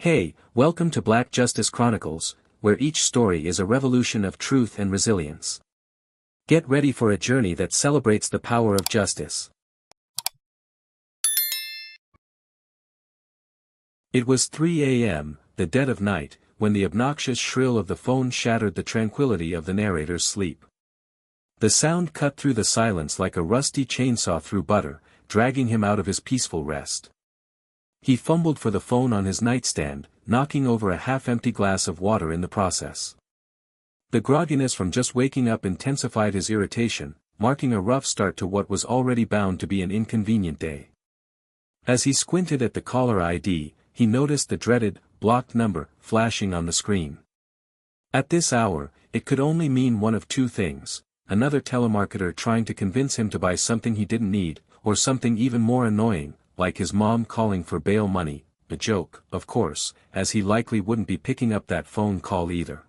Hey, welcome to Black Justice Chronicles, where each story is a revolution of truth and resilience. Get ready for a journey that celebrates the power of justice. It was 3 a.m., the dead of night, when the obnoxious shrill of the phone shattered the tranquility of the narrator's sleep. The sound cut through the silence like a rusty chainsaw through butter, dragging him out of his peaceful rest. He fumbled for the phone on his nightstand, knocking over a half-empty glass of water in the process. The grogginess from just waking up intensified his irritation, marking a rough start to what was already bound to be an inconvenient day. As he squinted at the caller ID, he noticed the dreaded, blocked number, flashing on the screen. At this hour, it could only mean one of two things: another telemarketer trying to convince him to buy something he didn't need, or something even more annoying, like his mom calling for bail money, a joke, of course, as he likely wouldn't be picking up that phone call either.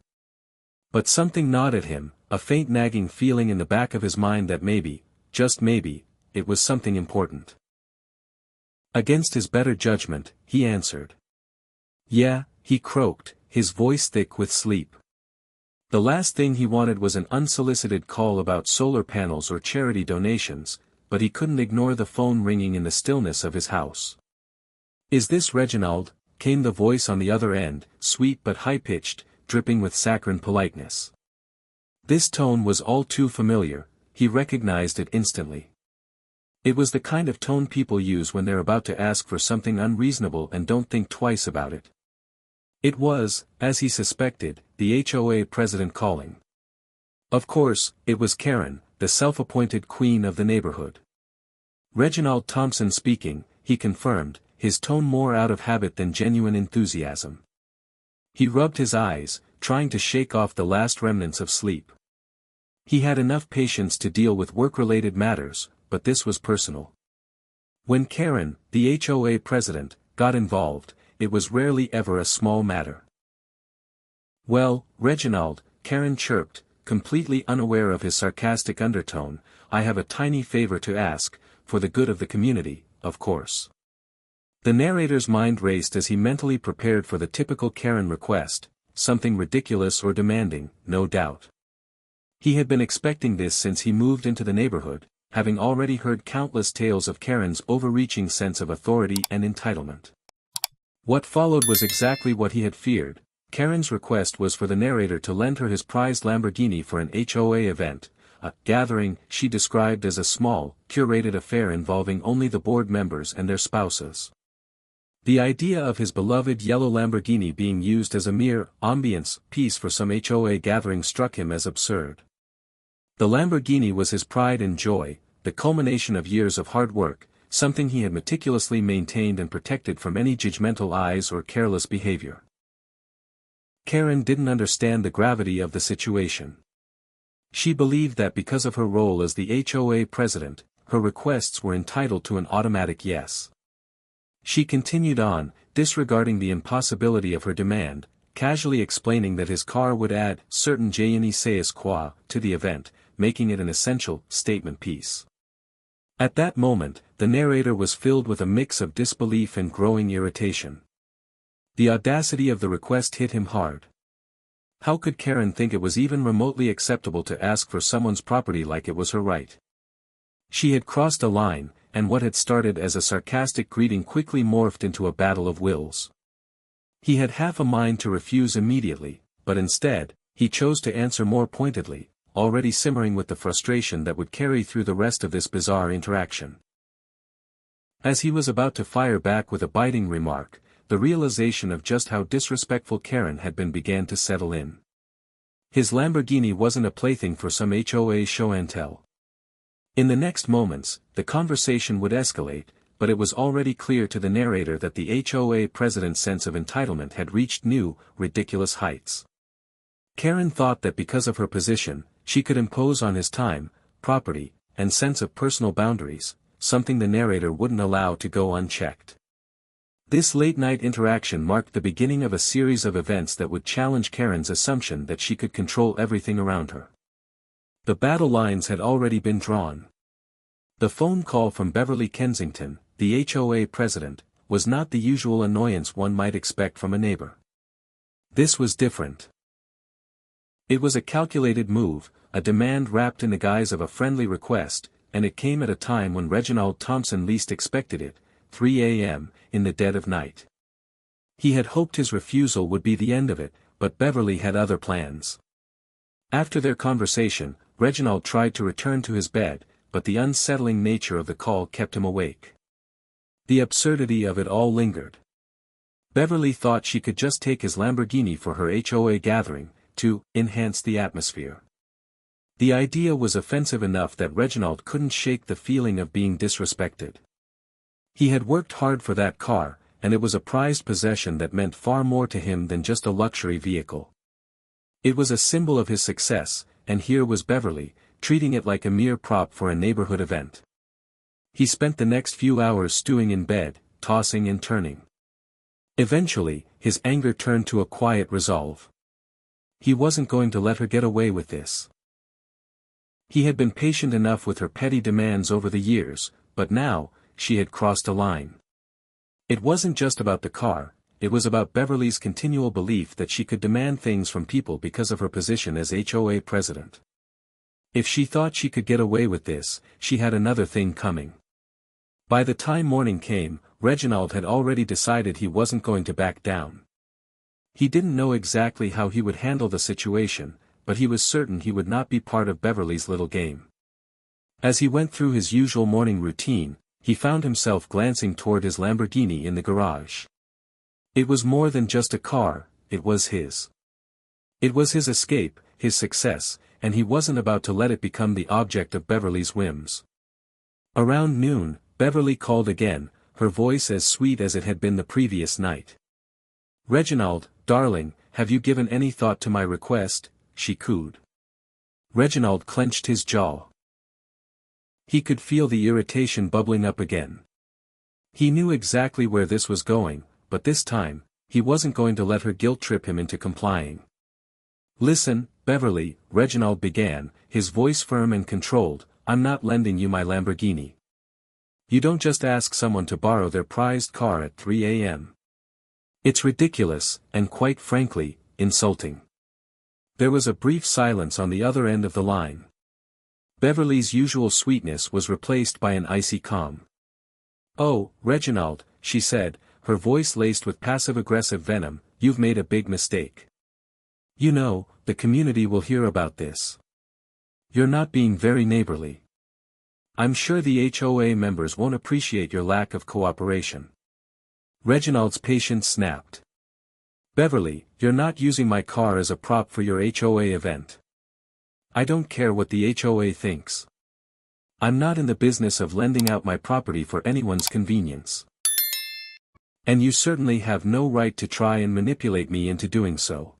But something gnawed at him, a faint nagging feeling in the back of his mind that maybe, just maybe, it was something important. Against his better judgment, he answered. Yeah, he croaked, his voice thick with sleep. The last thing he wanted was an unsolicited call about solar panels or charity donations, but he couldn't ignore the phone ringing in the stillness of his house. "Is this Reginald?" came the voice on the other end, sweet but high-pitched, dripping with saccharine politeness. This tone was all too familiar, he recognized it instantly. It was the kind of tone people use when they're about to ask for something unreasonable and don't think twice about it. It was, as he suspected, the HOA president calling. Of course, it was Karen, the self-appointed queen of the neighborhood. "Reginald Thompson speaking," he confirmed, his tone more out of habit than genuine enthusiasm. He rubbed his eyes, trying to shake off the last remnants of sleep. He had enough patience to deal with work-related matters, but this was personal. When Karen, the HOA president, got involved, it was rarely ever a small matter. "Well, Reginald," Karen chirped, completely unaware of his sarcastic undertone, "I have a tiny favor to ask, for the good of the community, of course." The narrator's mind raced as he mentally prepared for the typical Karen request, something ridiculous or demanding, no doubt. He had been expecting this since he moved into the neighborhood, having already heard countless tales of Karen's overreaching sense of authority and entitlement. What followed was exactly what he had feared. Karen's request was for the narrator to lend her his prized Lamborghini for an HOA event, a gathering she described as a small, curated affair involving only the board members and their spouses. The idea of his beloved yellow Lamborghini being used as a mere ambience piece for some HOA gathering struck him as absurd. The Lamborghini was his pride and joy, the culmination of years of hard work, something he had meticulously maintained and protected from any judgmental eyes or careless behavior. Karen didn't understand the gravity of the situation. She believed that because of her role as the HOA president, her requests were entitled to an automatic yes. She continued on, disregarding the impossibility of her demand, casually explaining that his car would add certain je ne sais quoi to the event, making it an essential statement piece. At that moment, the narrator was filled with a mix of disbelief and growing irritation. The audacity of the request hit him hard. How could Karen think it was even remotely acceptable to ask for someone's property like it was her right? She had crossed a line, and what had started as a sarcastic greeting quickly morphed into a battle of wills. He had half a mind to refuse immediately, but instead, he chose to answer more pointedly, already simmering with the frustration that would carry through the rest of this bizarre interaction. As he was about to fire back with a biting remark, the realization of just how disrespectful Karen had been began to settle in. His Lamborghini wasn't a plaything for some HOA show and tell. In the next moments, the conversation would escalate, but it was already clear to the narrator that the HOA president's sense of entitlement had reached new, ridiculous heights. Karen thought that because of her position, she could impose on his time, property, and sense of personal boundaries, something the narrator wouldn't allow to go unchecked. This late-night interaction marked the beginning of a series of events that would challenge Karen's assumption that she could control everything around her. The battle lines had already been drawn. The phone call from Beverly Kensington, the HOA president, was not the usual annoyance one might expect from a neighbor. This was different. It was a calculated move, a demand wrapped in the guise of a friendly request, and it came at a time when Reginald Thompson least expected it, 3 a.m., in the dead of night. He had hoped his refusal would be the end of it, but Beverly had other plans. After their conversation, Reginald tried to return to his bed, but the unsettling nature of the call kept him awake. The absurdity of it all lingered. Beverly thought she could just take his Lamborghini for her HOA gathering, to enhance the atmosphere. The idea was offensive enough that Reginald couldn't shake the feeling of being disrespected. He had worked hard for that car, and it was a prized possession that meant far more to him than just a luxury vehicle. It was a symbol of his success, and here was Beverly, treating it like a mere prop for a neighborhood event. He spent the next few hours stewing in bed, tossing and turning. Eventually, his anger turned to a quiet resolve. He wasn't going to let her get away with this. He had been patient enough with her petty demands over the years, but now, she had crossed a line. It wasn't just about the car, it was about Beverly's continual belief that she could demand things from people because of her position as HOA president. If she thought she could get away with this, she had another thing coming. By the time morning came, Reginald had already decided he wasn't going to back down. He didn't know exactly how he would handle the situation, but he was certain he would not be part of Beverly's little game. As he went through his usual morning routine, he found himself glancing toward his Lamborghini in the garage. It was more than just a car, it was his. It was his escape, his success, and he wasn't about to let it become the object of Beverly's whims. Around noon, Beverly called again, her voice as sweet as it had been the previous night. "Reginald, darling, have you given any thought to my request?" she cooed. Reginald clenched his jaw. He could feel the irritation bubbling up again. He knew exactly where this was going, but this time, he wasn't going to let her guilt-trip him into complying. "Listen, Beverly," Reginald began, his voice firm and controlled, "I'm not lending you my Lamborghini. You don't just ask someone to borrow their prized car at 3 a.m. It's ridiculous, and quite frankly, insulting." There was a brief silence on the other end of the line. Beverly's usual sweetness was replaced by an icy calm. "Oh, Reginald," she said, her voice laced with passive-aggressive venom, "you've made a big mistake. You know, the community will hear about this. You're not being very neighborly. I'm sure the HOA members won't appreciate your lack of cooperation." Reginald's patience snapped. "Beverly, you're not using my car as a prop for your HOA event. I don't care what the HOA thinks. I'm not in the business of lending out my property for anyone's convenience. And you certainly have no right to try and manipulate me into doing so."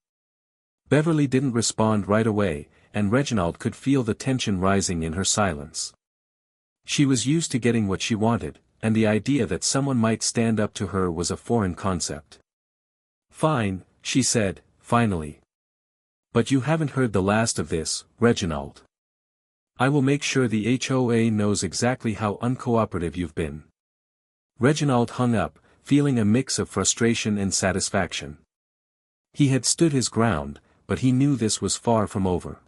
Beverly didn't respond right away, and Reginald could feel the tension rising in her silence. She was used to getting what she wanted, and the idea that someone might stand up to her was a foreign concept. "Fine," she said, finally. "But you haven't heard the last of this, Reginald. I will make sure the HOA knows exactly how uncooperative you've been." Reginald hung up, feeling a mix of frustration and satisfaction. He had stood his ground, but he knew this was far from over.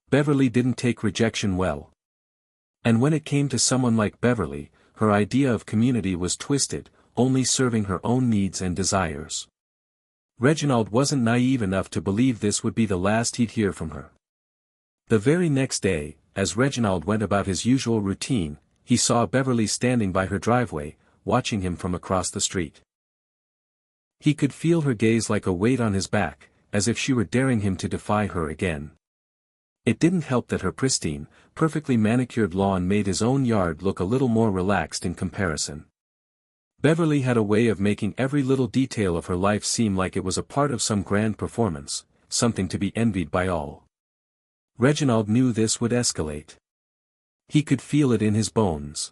Beverly didn't take rejection well. And when it came to someone like Beverly, her idea of community was twisted, only serving her own needs and desires. Reginald wasn't naive enough to believe this would be the last he'd hear from her. The very next day, as Reginald went about his usual routine, he saw Beverly standing by her driveway, watching him from across the street. He could feel her gaze like a weight on his back, as if she were daring him to defy her again. It didn't help that her pristine, perfectly manicured lawn made his own yard look a little more relaxed in comparison. Beverly had a way of making every little detail of her life seem like it was a part of some grand performance, something to be envied by all. Reginald knew this would escalate. He could feel it in his bones.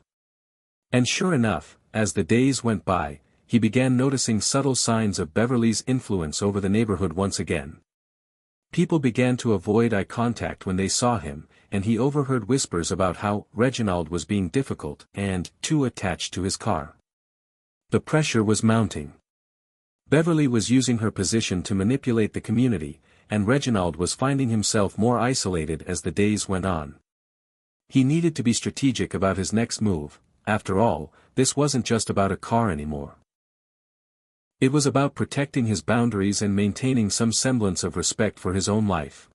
And sure enough, as the days went by, he began noticing subtle signs of Beverly's influence over the neighborhood once again. People began to avoid eye contact when they saw him, and he overheard whispers about how Reginald was being difficult and too attached to his car. The pressure was mounting. Beverly was using her position to manipulate the community, and Reginald was finding himself more isolated as the days went on. He needed to be strategic about his next move. After all, this wasn't just about a car anymore. It was about protecting his boundaries and maintaining some semblance of respect for his own life.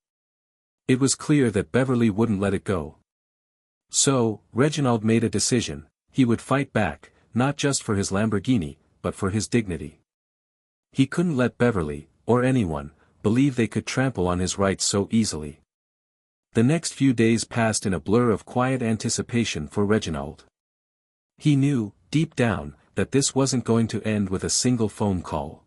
It was clear that Beverly wouldn't let it go. So, Reginald made a decision: he would fight back, not just for his Lamborghini, but for his dignity. He couldn't let Beverly, or anyone, believe they could trample on his rights so easily. The next few days passed in a blur of quiet anticipation for Reginald. He knew, deep down, that this wasn't going to end with a single phone call.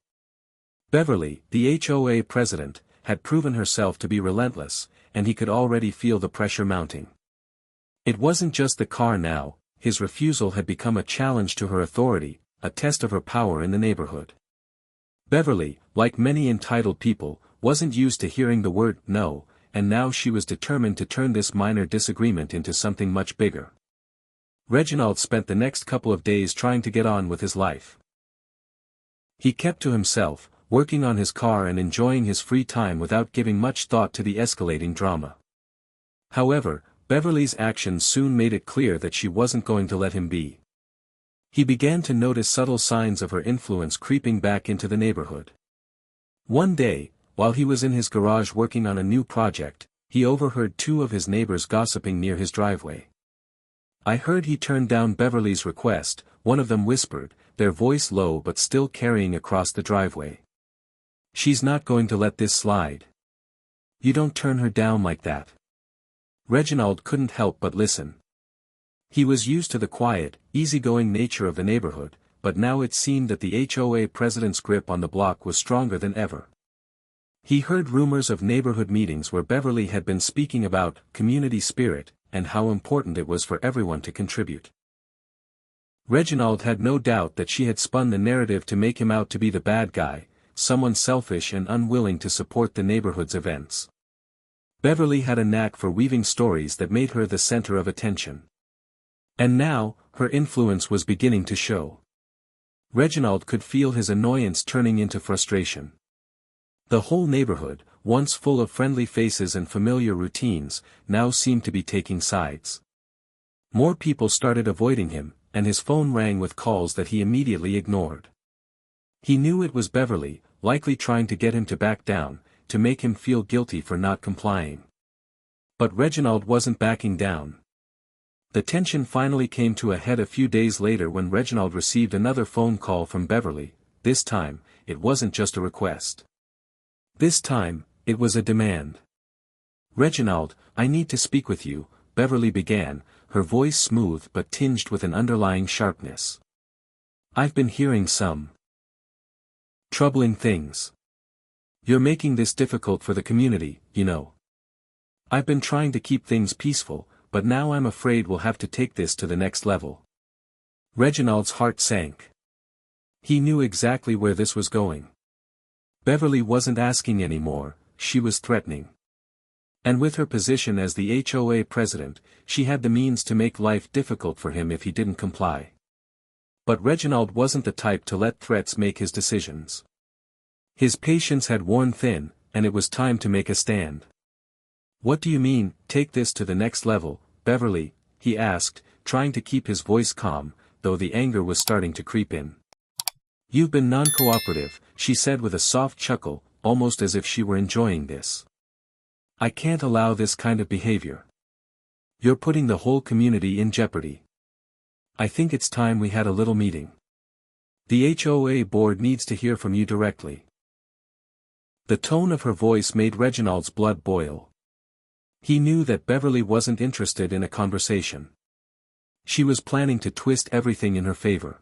Beverly, the HOA president, had proven herself to be relentless, and he could already feel the pressure mounting. It wasn't just the car now, his refusal had become a challenge to her authority, a test of her power in the neighborhood. Beverly, like many entitled people, wasn't used to hearing the word no, and now she was determined to turn this minor disagreement into something much bigger. Reginald spent the next couple of days trying to get on with his life. He kept to himself, working on his car and enjoying his free time without giving much thought to the escalating drama. However, Beverly's actions soon made it clear that she wasn't going to let him be. He began to notice subtle signs of her influence creeping back into the neighborhood. One day, while he was in his garage working on a new project, he overheard two of his neighbors gossiping near his driveway. "I heard he turned down Beverly's request," one of them whispered, their voice low but still carrying across the driveway. "She's not going to let this slide. You don't turn her down like that." Reginald couldn't help but listen. He was used to the quiet, easygoing nature of the neighborhood, but now it seemed that the HOA president's grip on the block was stronger than ever. He heard rumors of neighborhood meetings where Beverly had been speaking about community spirit, and how important it was for everyone to contribute. Reginald had no doubt that she had spun the narrative to make him out to be the bad guy, someone selfish and unwilling to support the neighborhood's events. Beverly had a knack for weaving stories that made her the center of attention. And now, her influence was beginning to show. Reginald could feel his annoyance turning into frustration. The whole neighborhood, once full of friendly faces and familiar routines, now seemed to be taking sides. More people started avoiding him, and his phone rang with calls that he immediately ignored. He knew it was Beverly, likely trying to get him to back down, to make him feel guilty for not complying. But Reginald wasn't backing down. The tension finally came to a head a few days later when Reginald received another phone call from Beverly. This time, it wasn't just a request. This time, it was a demand. "Reginald, I need to speak with you," Beverly began, her voice smooth but tinged with an underlying sharpness. "I've been hearing some troubling things. You're making this difficult for the community, you know. I've been trying to keep things peaceful, but now I'm afraid we'll have to take this to the next level." Reginald's heart sank. He knew exactly where this was going. Beverly wasn't asking anymore, she was threatening. And with her position as the HOA president, she had the means to make life difficult for him if he didn't comply. But Reginald wasn't the type to let threats make his decisions. His patience had worn thin, and it was time to make a stand. "What do you mean, take this to the next level, Beverly?" he asked, trying to keep his voice calm, though the anger was starting to creep in. "You've been non-cooperative," she said with a soft chuckle, almost as if she were enjoying this. "I can't allow this kind of behavior. You're putting the whole community in jeopardy. I think it's time we had a little meeting. The HOA board needs to hear from you directly." The tone of her voice made Reginald's blood boil. He knew that Beverly wasn't interested in a conversation. She was planning to twist everything in her favor.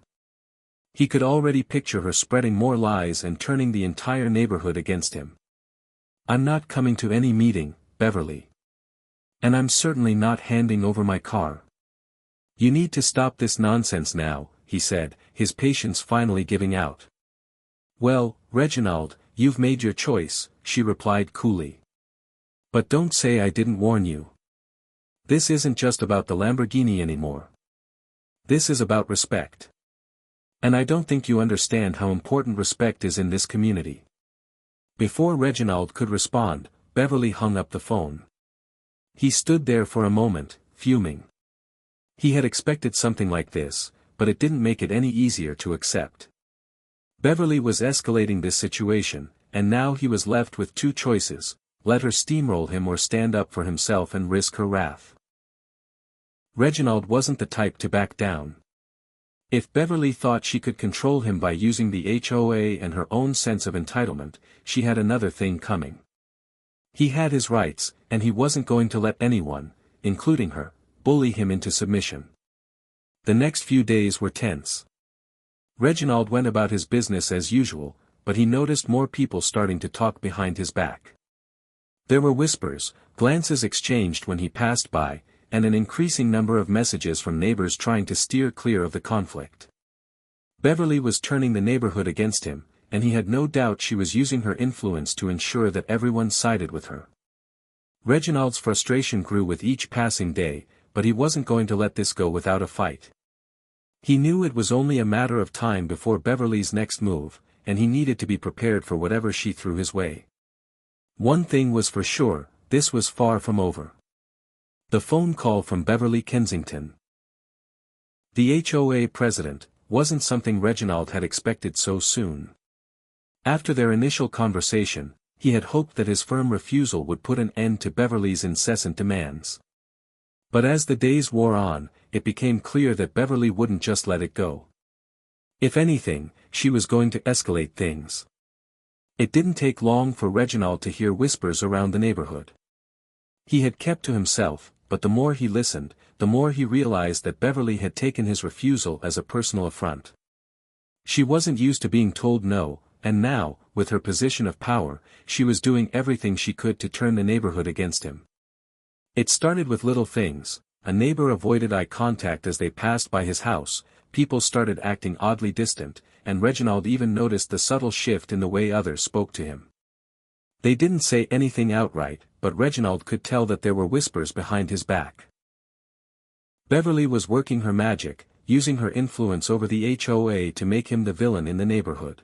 He could already picture her spreading more lies and turning the entire neighborhood against him. "I'm not coming to any meeting, Beverly. And I'm certainly not handing over my car. You need to stop this nonsense now," he said, his patience finally giving out. "Well, Reginald, you've made your choice," she replied coolly. "But don't say I didn't warn you. This isn't just about the Lamborghini anymore. This is about respect. And I don't think you understand how important respect is in this community. Before Reginald could respond, Beverly hung up the phone. He stood there for a moment, fuming. He had expected something like this, but it didn't make it any easier to accept. Beverly was escalating this situation, and now he was left with two choices: let her steamroll him or stand up for himself and risk her wrath. Reginald wasn't the type to back down. If Beverly thought she could control him by using the HOA and her own sense of entitlement, she had another thing coming. He had his rights, and he wasn't going to let anyone, including her, bully him into submission. The next few days were tense. Reginald went about his business as usual, but he noticed more people starting to talk behind his back. There were whispers, glances exchanged when he passed by, and an increasing number of messages from neighbors trying to steer clear of the conflict. Beverly was turning the neighborhood against him, and he had no doubt she was using her influence to ensure that everyone sided with her. Reginald's frustration grew with each passing day, but he wasn't going to let this go without a fight. He knew it was only a matter of time before Beverly's next move, and he needed to be prepared for whatever she threw his way. One thing was for sure, this was far from over. The phone call from Beverly Kensington. The HOA president, wasn't something Reginald had expected so soon. After their initial conversation, he had hoped that his firm refusal would put an end to Beverly's incessant demands. But as the days wore on, it became clear that Beverly wouldn't just let it go. If anything, she was going to escalate things. It didn't take long for Reginald to hear whispers around the neighborhood. He had kept to himself, but the more he listened, the more he realized that Beverly had taken his refusal as a personal affront. She wasn't used to being told no, and now, with her position of power, she was doing everything she could to turn the neighborhood against him. It started with little things. A neighbor avoided eye contact as they passed by his house, people started acting oddly distant, and Reginald even noticed the subtle shift in the way others spoke to him. They didn't say anything outright, but Reginald could tell that there were whispers behind his back. Beverly was working her magic, using her influence over the HOA to make him the villain in the neighborhood.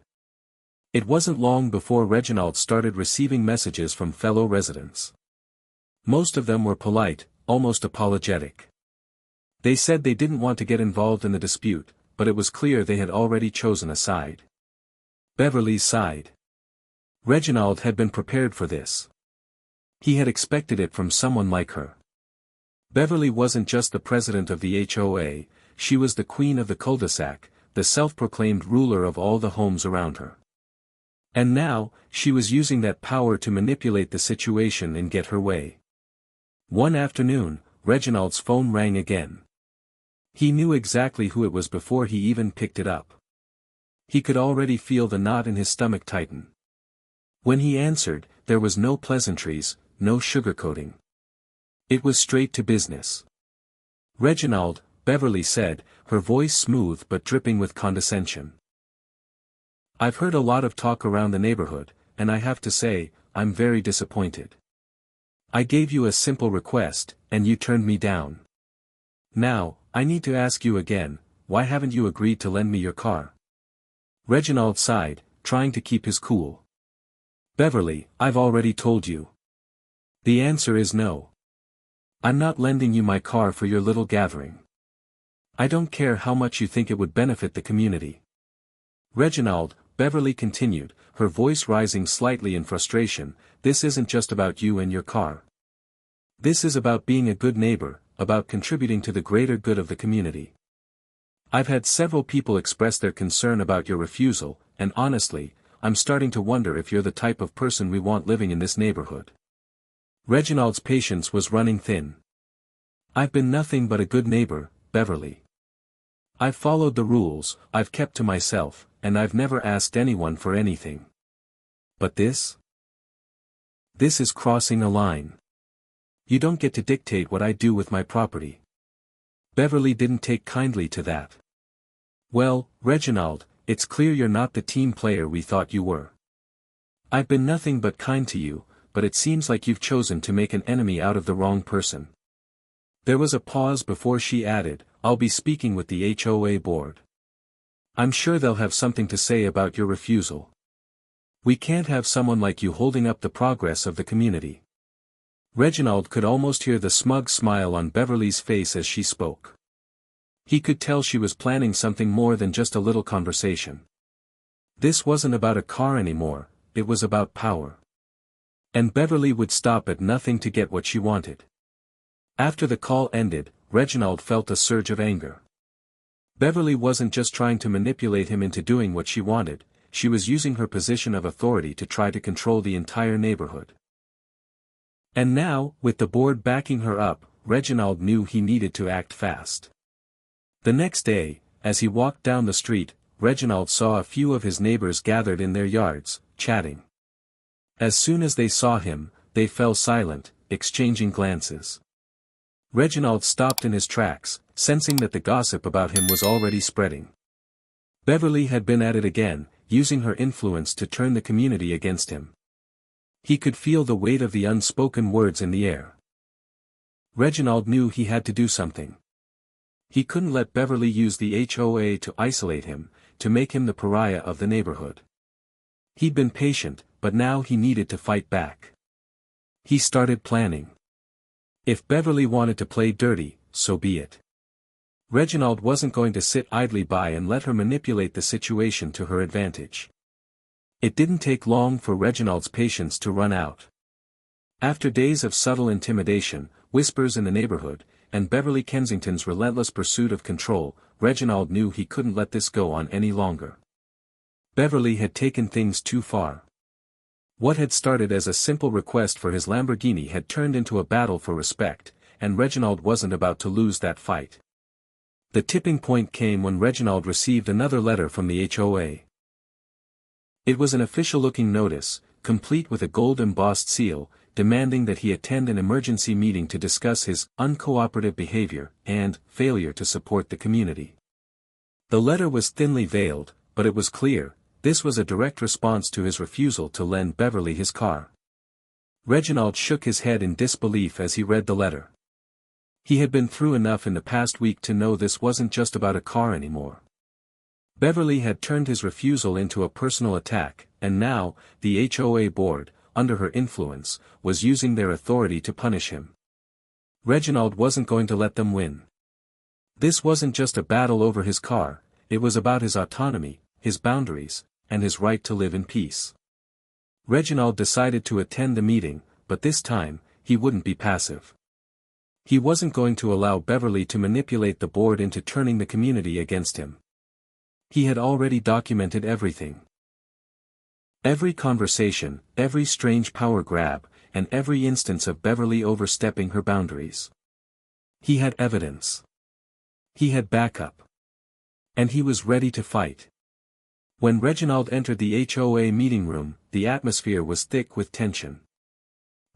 It wasn't long before Reginald started receiving messages from fellow residents. Most of them were polite, almost apologetic. They said they didn't want to get involved in the dispute, but it was clear they had already chosen a side. Beverly's side. Reginald had been prepared for this. He had expected it from someone like her. Beverly wasn't just the president of the HOA, she was the queen of the cul-de-sac, the self-proclaimed ruler of all the homes around her. And now, she was using that power to manipulate the situation and get her way. One afternoon, Reginald's phone rang again. He knew exactly who it was before he even picked it up. He could already feel the knot in his stomach tighten. When he answered, there was no pleasantries, no sugarcoating. It was straight to business. "Reginald," Beverly said, her voice smooth but dripping with condescension. "I've heard a lot of talk around the neighborhood, and I have to say, I'm very disappointed. I gave you a simple request, and you turned me down. Now, I need to ask you again, why haven't you agreed to lend me your car?" Reginald sighed, trying to keep his cool. "Beverly, I've already told you. The answer is no. I'm not lending you my car for your little gathering. I don't care how much you think it would benefit the community." "Reginald," Beverly continued, her voice rising slightly in frustration, "this isn't just about you and your car. This is about being a good neighbor, about contributing to the greater good of the community. I've had several people express their concern about your refusal, and honestly, I'm starting to wonder if you're the type of person we want living in this neighborhood." Reginald's patience was running thin. "I've been nothing but a good neighbor, Beverly. I've followed the rules, I've kept to myself, and I've never asked anyone for anything. But this? This is crossing a line. You don't get to dictate what I do with my property." Beverly didn't take kindly to that. "Well, Reginald, it's clear you're not the team player we thought you were. I've been nothing but kind to you, but it seems like you've chosen to make an enemy out of the wrong person." There was a pause before she added, "I'll be speaking with the HOA board. I'm sure they'll have something to say about your refusal. We can't have someone like you holding up the progress of the community. Reginald could almost hear the smug smile on Beverly's face as she spoke. He could tell she was planning something more than just a little conversation. This wasn't about a car anymore, it was about power. And Beverly would stop at nothing to get what she wanted. After the call ended, Reginald felt a surge of anger. Beverly wasn't just trying to manipulate him into doing what she wanted, she was using her position of authority to try to control the entire neighborhood. And now, with the board backing her up, Reginald knew he needed to act fast. The next day, as he walked down the street, Reginald saw a few of his neighbors gathered in their yards, chatting. As soon as they saw him, they fell silent, exchanging glances. Reginald stopped in his tracks, sensing that the gossip about him was already spreading. Beverly had been at it again, using her influence to turn the community against him. He could feel the weight of the unspoken words in the air. Reginald knew he had to do something. He couldn't let Beverly use the HOA to isolate him, to make him the pariah of the neighborhood. He'd been patient, but now he needed to fight back. He started planning. If Beverly wanted to play dirty, so be it. Reginald wasn't going to sit idly by and let her manipulate the situation to her advantage. It didn't take long for Reginald's patience to run out. After days of subtle intimidation, whispers in the neighborhood, and Beverly Kensington's relentless pursuit of control, Reginald knew he couldn't let this go on any longer. Beverly had taken things too far. What had started as a simple request for his Lamborghini had turned into a battle for respect, and Reginald wasn't about to lose that fight. The tipping point came when Reginald received another letter from the HOA. It was an official-looking notice, complete with a gold-embossed seal, demanding that he attend an emergency meeting to discuss his uncooperative behavior and failure to support the community. The letter was thinly veiled, but it was clear, this was a direct response to his refusal to lend Beverly his car. Reginald shook his head in disbelief as he read the letter. He had been through enough in the past week to know this wasn't just about a car anymore. Beverly had turned his refusal into a personal attack, and now, the HOA board, under her influence, was using their authority to punish him. Reginald wasn't going to let them win. This wasn't just a battle over his car, it was about his autonomy, his boundaries, and his right to live in peace. Reginald decided to attend the meeting, but this time, he wouldn't be passive. He wasn't going to allow Beverly to manipulate the board into turning the community against him. He had already documented everything. Every conversation, every strange power grab, and every instance of Beverly overstepping her boundaries. He had evidence. He had backup. And he was ready to fight. When Reginald entered the HOA meeting room, the atmosphere was thick with tension.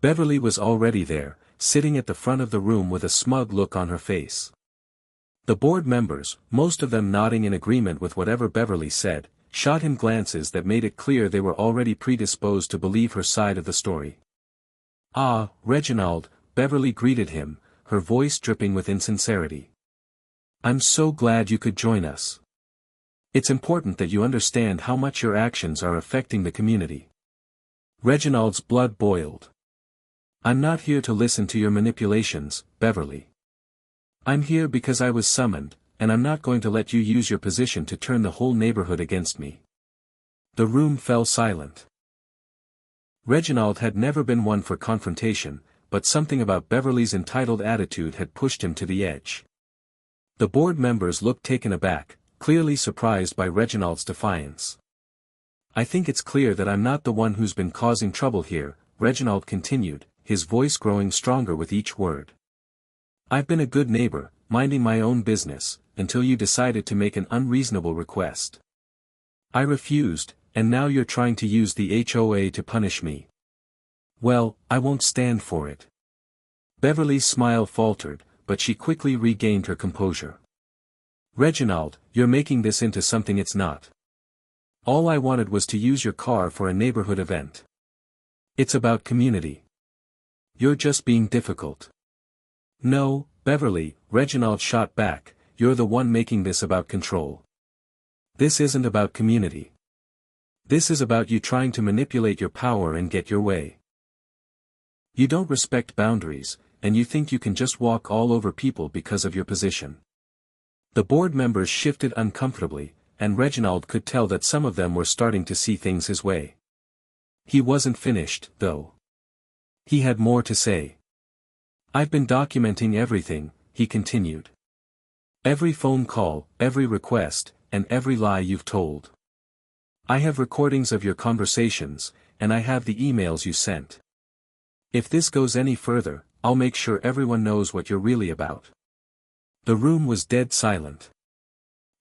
Beverly was already there, sitting at the front of the room with a smug look on her face. The board members, most of them nodding in agreement with whatever Beverly said, shot him glances that made it clear they were already predisposed to believe her side of the story. "Ah, Reginald," Beverly greeted him, her voice dripping with insincerity. "I'm so glad you could join us. It's important that you understand how much your actions are affecting the community." Reginald's blood boiled. "I'm not here to listen to your manipulations, Beverly. I'm here because I was summoned, and I'm not going to let you use your position to turn the whole neighborhood against me." The room fell silent. Reginald had never been one for confrontation, but something about Beverly's entitled attitude had pushed him to the edge. The board members looked taken aback, clearly surprised by Reginald's defiance. "I think it's clear that I'm not the one who's been causing trouble here," Reginald continued, his voice growing stronger with each word. "I've been a good neighbor, minding my own business, until you decided to make an unreasonable request. I refused, and now you're trying to use the HOA to punish me. Well, I won't stand for it." Beverly's smile faltered, but she quickly regained her composure. "Reginald, you're making this into something it's not. All I wanted was to use your car for a neighborhood event. It's about community. You're just being difficult." "No, Beverly," Reginald shot back, "you're the one making this about control. This isn't about community. This is about you trying to manipulate your power and get your way. You don't respect boundaries, and you think you can just walk all over people because of your position. The board members shifted uncomfortably, and Reginald could tell that some of them were starting to see things his way. He wasn't finished, though. He had more to say. "I've been documenting everything," he continued. "Every phone call, every request, and every lie you've told. I have recordings of your conversations, and I have the emails you sent. If this goes any further, I'll make sure everyone knows what you're really about." The room was dead silent.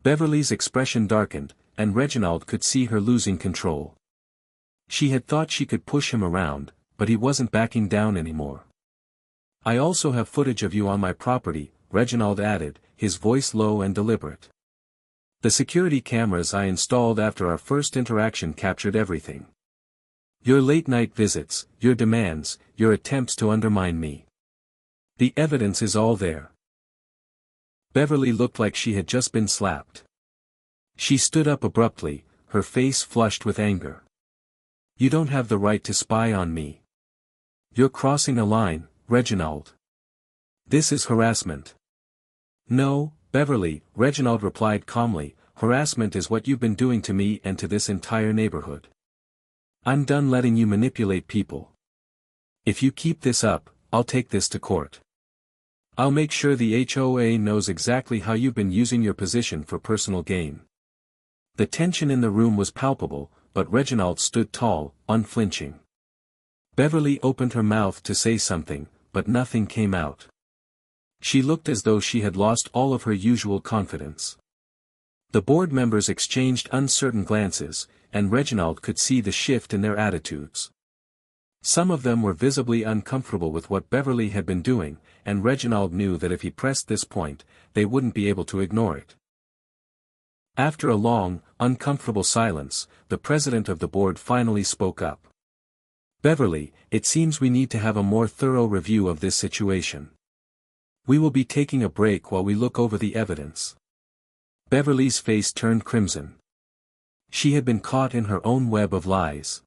Beverly's expression darkened, and Reginald could see her losing control. She had thought she could push him around, but he wasn't backing down anymore. "I also have footage of you on my property," Reginald added, his voice low and deliberate. "The security cameras I installed after our first interaction captured everything. Your late-night visits, your demands, your attempts to undermine me. The evidence is all there." Beverly looked like she had just been slapped. She stood up abruptly, her face flushed with anger. "You don't have the right to spy on me. You're crossing a line, Reginald. This is harassment." "No, Beverly," Reginald replied calmly, "harassment is what you've been doing to me and to this entire neighborhood. I'm done letting you manipulate people. If you keep this up, I'll take this to court. I'll make sure the HOA knows exactly how you've been using your position for personal gain." The tension in the room was palpable, but Reginald stood tall, unflinching. Beverly opened her mouth to say something, but nothing came out. She looked as though she had lost all of her usual confidence. The board members exchanged uncertain glances, and Reginald could see the shift in their attitudes. Some of them were visibly uncomfortable with what Beverly had been doing, and Reginald knew that if he pressed this point, they wouldn't be able to ignore it. After a long, uncomfortable silence, the president of the board finally spoke up. "Beverly, it seems we need to have a more thorough review of this situation. We will be taking a break while we look over the evidence." Beverly's face turned crimson. She had been caught in her own web of lies.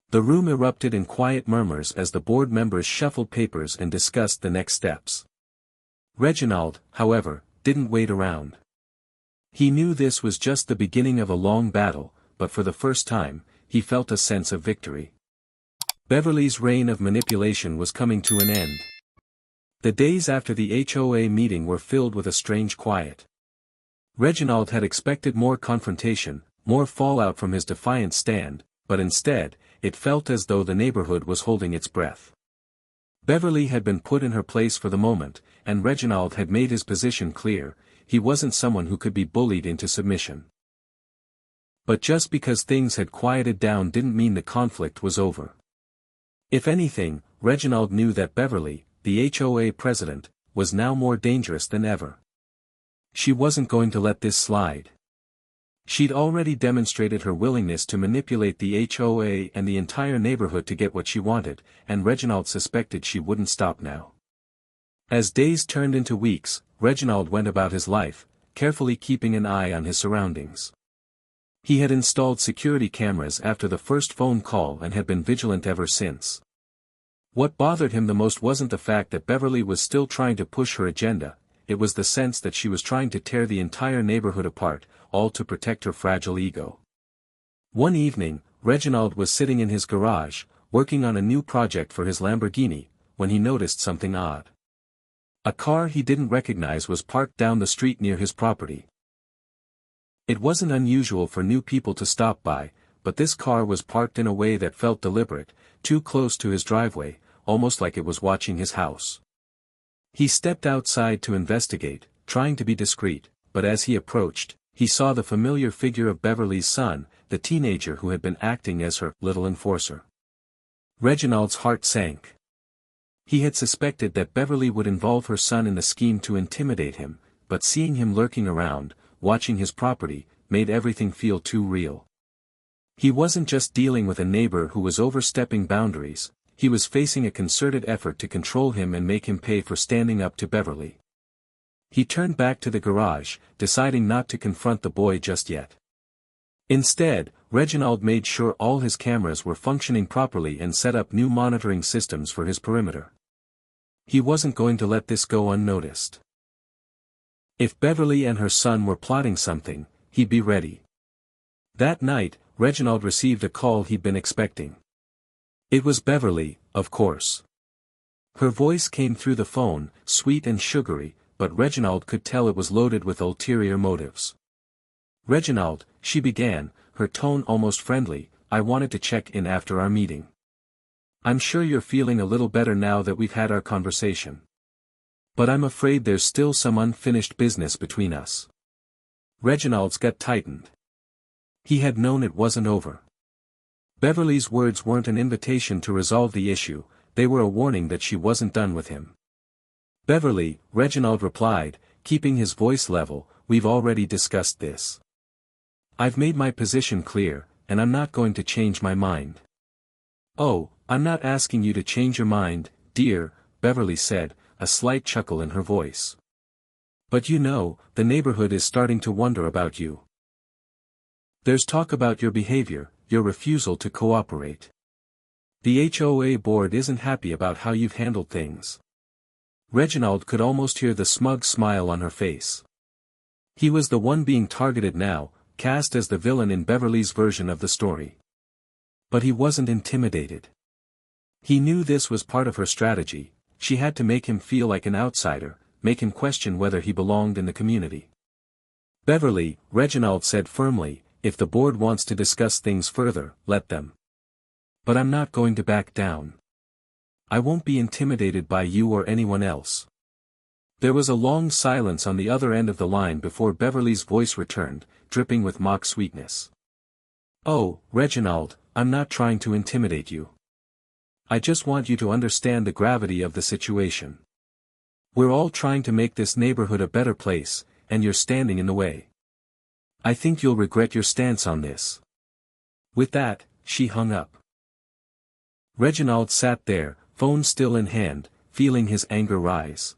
The room erupted in quiet murmurs as the board members shuffled papers and discussed the next steps. Reginald, however, didn't wait around. He knew this was just the beginning of a long battle, but for the first time, he felt a sense of victory. Beverly's reign of manipulation was coming to an end. The days after the HOA meeting were filled with a strange quiet. Reginald had expected more confrontation, more fallout from his defiant stand, but instead, it felt as though the neighborhood was holding its breath. Beverly had been put in her place for the moment, and Reginald had made his position clear: he wasn't someone who could be bullied into submission. But just because things had quieted down didn't mean the conflict was over. If anything, Reginald knew that Beverly, the HOA president, was now more dangerous than ever. She wasn't going to let this slide. She'd already demonstrated her willingness to manipulate the HOA and the entire neighborhood to get what she wanted, and Reginald suspected she wouldn't stop now. As days turned into weeks, Reginald went about his life, carefully keeping an eye on his surroundings. He had installed security cameras after the first phone call and had been vigilant ever since. What bothered him the most wasn't the fact that Beverly was still trying to push her agenda, it was the sense that she was trying to tear the entire neighborhood apart, all to protect her fragile ego. One evening, Reginald was sitting in his garage, working on a new project for his Lamborghini, when he noticed something odd. A car he didn't recognize was parked down the street near his property. It wasn't unusual for new people to stop by, but this car was parked in a way that felt deliberate, too close to his driveway, almost like it was watching his house. He stepped outside to investigate, trying to be discreet, but as he approached, he saw the familiar figure of Beverly's son, the teenager who had been acting as her little enforcer. Reginald's heart sank. He had suspected that Beverly would involve her son in the scheme to intimidate him, but seeing him lurking around, watching his property, made everything feel too real. He wasn't just dealing with a neighbor who was overstepping boundaries, he was facing a concerted effort to control him and make him pay for standing up to Beverly. He turned back to the garage, deciding not to confront the boy just yet. Instead, Reginald made sure all his cameras were functioning properly and set up new monitoring systems for his perimeter. He wasn't going to let this go unnoticed. If Beverly and her son were plotting something, he'd be ready. That night, Reginald received a call he'd been expecting. It was Beverly, of course. Her voice came through the phone, sweet and sugary, but Reginald could tell it was loaded with ulterior motives. "Reginald," she began, her tone almost friendly, "I wanted to check in after our meeting. I'm sure you're feeling a little better now that we've had our conversation. But I'm afraid there's still some unfinished business between us." Reginald's gut tightened. He had known it wasn't over. Beverly's words weren't an invitation to resolve the issue, they were a warning that she wasn't done with him. "Beverly," Reginald replied, keeping his voice level, "we've already discussed this. I've made my position clear, and I'm not going to change my mind." "Oh, I'm not asking you to change your mind, dear," Beverly said, a slight chuckle in her voice. "But you know, the neighborhood is starting to wonder about you. There's talk about your behavior, your refusal to cooperate. The HOA board isn't happy about how you've handled things." Reginald could almost hear the smug smile on her face. He was the one being targeted now, cast as the villain in Beverly's version of the story. But he wasn't intimidated. He knew this was part of her strategy. She had to make him feel like an outsider, make him question whether he belonged in the community. "Beverly," Reginald said firmly, "if the board wants to discuss things further, let them. But I'm not going to back down. I won't be intimidated by you or anyone else." There was a long silence on the other end of the line before Beverly's voice returned, dripping with mock sweetness. "Oh, Reginald, I'm not trying to intimidate you. I just want you to understand the gravity of the situation. We're all trying to make this neighborhood a better place, and you're standing in the way. I think you'll regret your stance on this." With that, she hung up. Reginald sat there, phone still in hand, feeling his anger rise.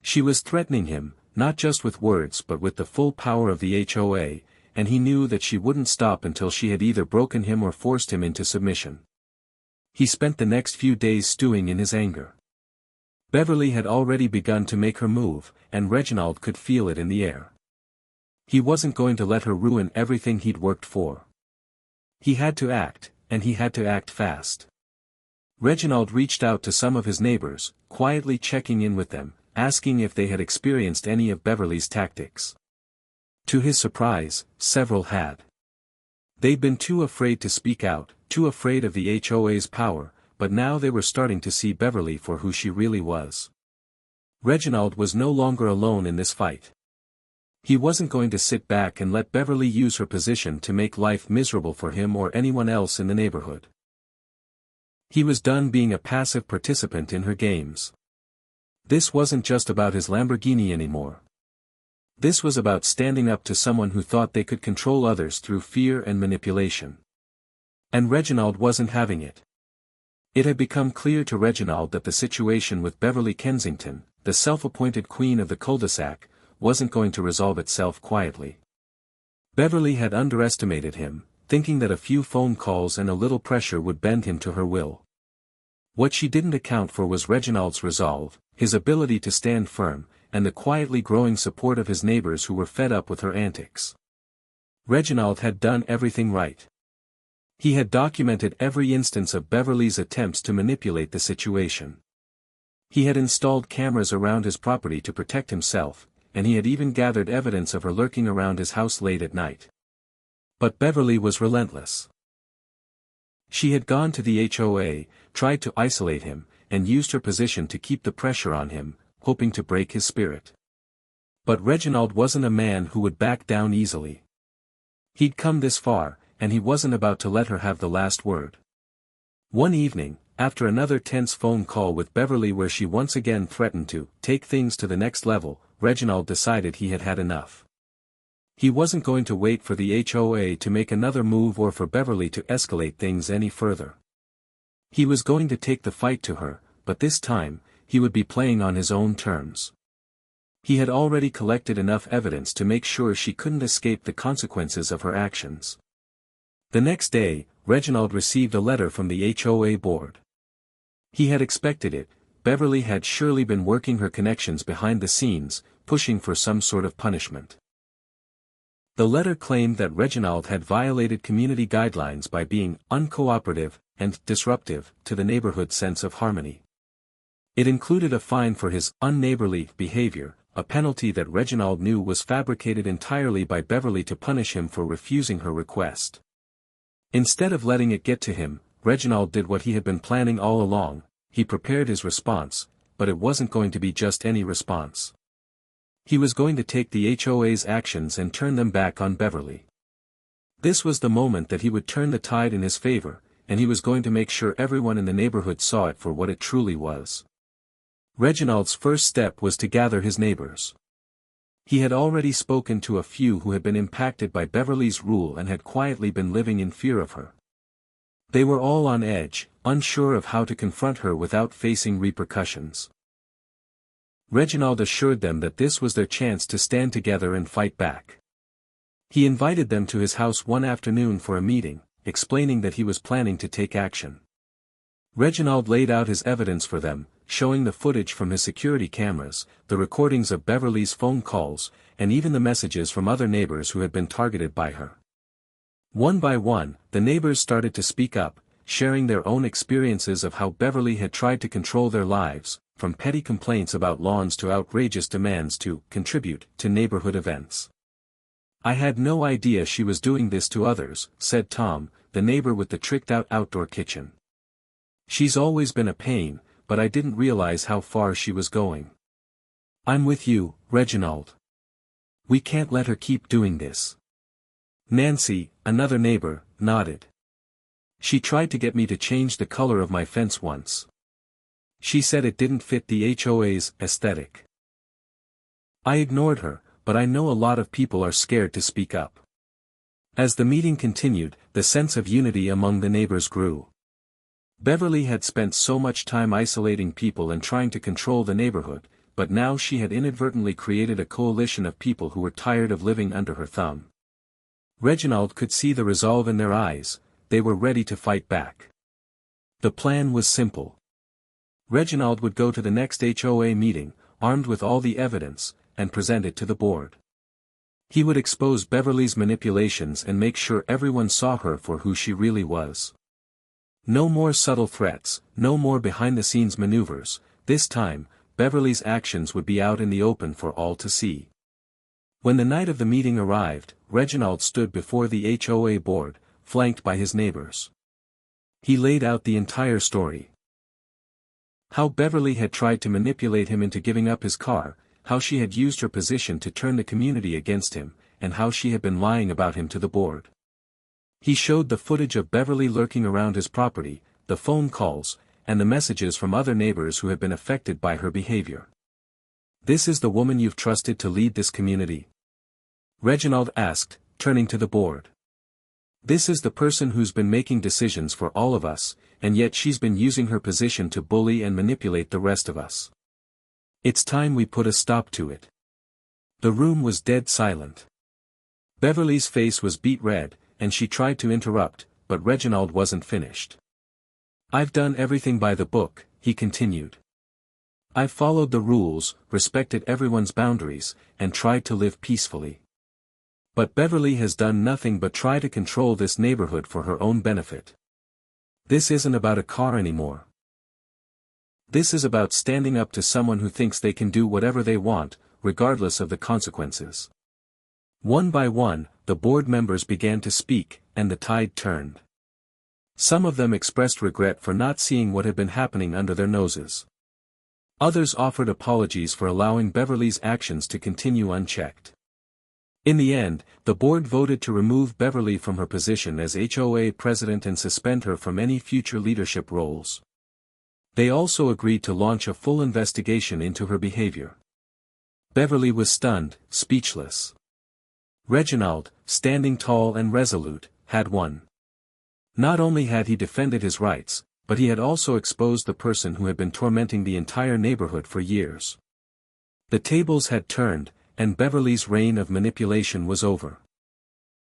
She was threatening him, not just with words but with the full power of the HOA, and he knew that she wouldn't stop until she had either broken him or forced him into submission. He spent the next few days stewing in his anger. Beverly had already begun to make her move, and Reginald could feel it in the air. He wasn't going to let her ruin everything he'd worked for. He had to act, and he had to act fast. Reginald reached out to some of his neighbors, quietly checking in with them, asking if they had experienced any of Beverly's tactics. To his surprise, several had. They'd been too afraid to speak out, too afraid of the HOA's power, but now they were starting to see Beverly for who she really was. Reginald was no longer alone in this fight. He wasn't going to sit back and let Beverly use her position to make life miserable for him or anyone else in the neighborhood. He was done being a passive participant in her games. This wasn't just about his Lamborghini anymore. This was about standing up to someone who thought they could control others through fear and manipulation. And Reginald wasn't having it. It had become clear to Reginald that the situation with Beverly Kensington, the self-appointed queen of the cul-de-sac, wasn't going to resolve itself quietly. Beverly had underestimated him, thinking that a few phone calls and a little pressure would bend him to her will. What she didn't account for was Reginald's resolve, his ability to stand firm, and the quietly growing support of his neighbors who were fed up with her antics. Reginald had done everything right. He had documented every instance of Beverly's attempts to manipulate the situation. He had installed cameras around his property to protect himself, and he had even gathered evidence of her lurking around his house late at night. But Beverly was relentless. She had gone to the HOA, tried to isolate him, and used her position to keep the pressure on him, hoping to break his spirit. But Reginald wasn't a man who would back down easily. He'd come this far, and he wasn't about to let her have the last word. One evening, after another tense phone call with Beverly where she once again threatened to take things to the next level, Reginald decided he had had enough. He wasn't going to wait for the HOA to make another move or for Beverly to escalate things any further. He was going to take the fight to her, but this time, he would be playing on his own terms. He had already collected enough evidence to make sure she couldn't escape the consequences of her actions. The next day, Reginald received a letter from the HOA board. He had expected it. Beverly had surely been working her connections behind the scenes, pushing for some sort of punishment. The letter claimed that Reginald had violated community guidelines by being uncooperative and disruptive to the neighborhood's sense of harmony. It included a fine for his unneighborly behavior, a penalty that Reginald knew was fabricated entirely by Beverly to punish him for refusing her request. Instead of letting it get to him, Reginald did what he had been planning all along. He prepared his response, but it wasn't going to be just any response. He was going to take the HOA's actions and turn them back on Beverly. This was the moment that he would turn the tide in his favor, and he was going to make sure everyone in the neighborhood saw it for what it truly was. Reginald's first step was to gather his neighbors. He had already spoken to a few who had been impacted by Beverly's rule and had quietly been living in fear of her. They were all on edge, unsure of how to confront her without facing repercussions. Reginald assured them that this was their chance to stand together and fight back. He invited them to his house one afternoon for a meeting, explaining that he was planning to take action. Reginald laid out his evidence for them, showing the footage from his security cameras, the recordings of Beverly's phone calls, and even the messages from other neighbors who had been targeted by her. One by one, the neighbors started to speak up, sharing their own experiences of how Beverly had tried to control their lives, from petty complaints about lawns to outrageous demands to contribute to neighborhood events. "I had no idea she was doing this to others," said Tom, the neighbor with the tricked-out outdoor kitchen. "She's always been a pain, but I didn't realize how far she was going." "I'm with you, Reginald. We can't let her keep doing this." Nancy, another neighbor, nodded. "She tried to get me to change the color of my fence once. She said it didn't fit the HOA's aesthetic. I ignored her, but I know a lot of people are scared to speak up." As the meeting continued, the sense of unity among the neighbors grew. Beverly had spent so much time isolating people and trying to control the neighborhood, but now she had inadvertently created a coalition of people who were tired of living under her thumb. Reginald could see the resolve in their eyes. They were ready to fight back. The plan was simple. Reginald would go to the next HOA meeting, armed with all the evidence, and present it to the board. He would expose Beverly's manipulations and make sure everyone saw her for who she really was. No more subtle threats, no more behind-the-scenes maneuvers. This time, Beverly's actions would be out in the open for all to see. When the night of the meeting arrived, Reginald stood before the HOA board, flanked by his neighbors. He laid out the entire story. How Beverly had tried to manipulate him into giving up his car, how she had used her position to turn the community against him, and how she had been lying about him to the board. He showed the footage of Beverly lurking around his property, the phone calls, and the messages from other neighbors who had been affected by her behavior. "This is the woman you've trusted to lead this community?" Reginald asked, turning to the board. "This is the person who's been making decisions for all of us, and yet she's been using her position to bully and manipulate the rest of us. It's time we put a stop to it." The room was dead silent. Beverly's face was beet red, and she tried to interrupt, but Reginald wasn't finished. "I've done everything by the book," he continued. "I've followed the rules, respected everyone's boundaries, and tried to live peacefully. But Beverly has done nothing but try to control this neighborhood for her own benefit. This isn't about a car anymore. This is about standing up to someone who thinks they can do whatever they want, regardless of the consequences." One by one, the board members began to speak, and the tide turned. Some of them expressed regret for not seeing what had been happening under their noses. Others offered apologies for allowing Beverly's actions to continue unchecked. In the end, the board voted to remove Beverly from her position as HOA president and suspend her from any future leadership roles. They also agreed to launch a full investigation into her behavior. Beverly was stunned, speechless. Reginald, standing tall and resolute, had won. Not only had he defended his rights, but he had also exposed the person who had been tormenting the entire neighborhood for years. The tables had turned, and Beverly's reign of manipulation was over.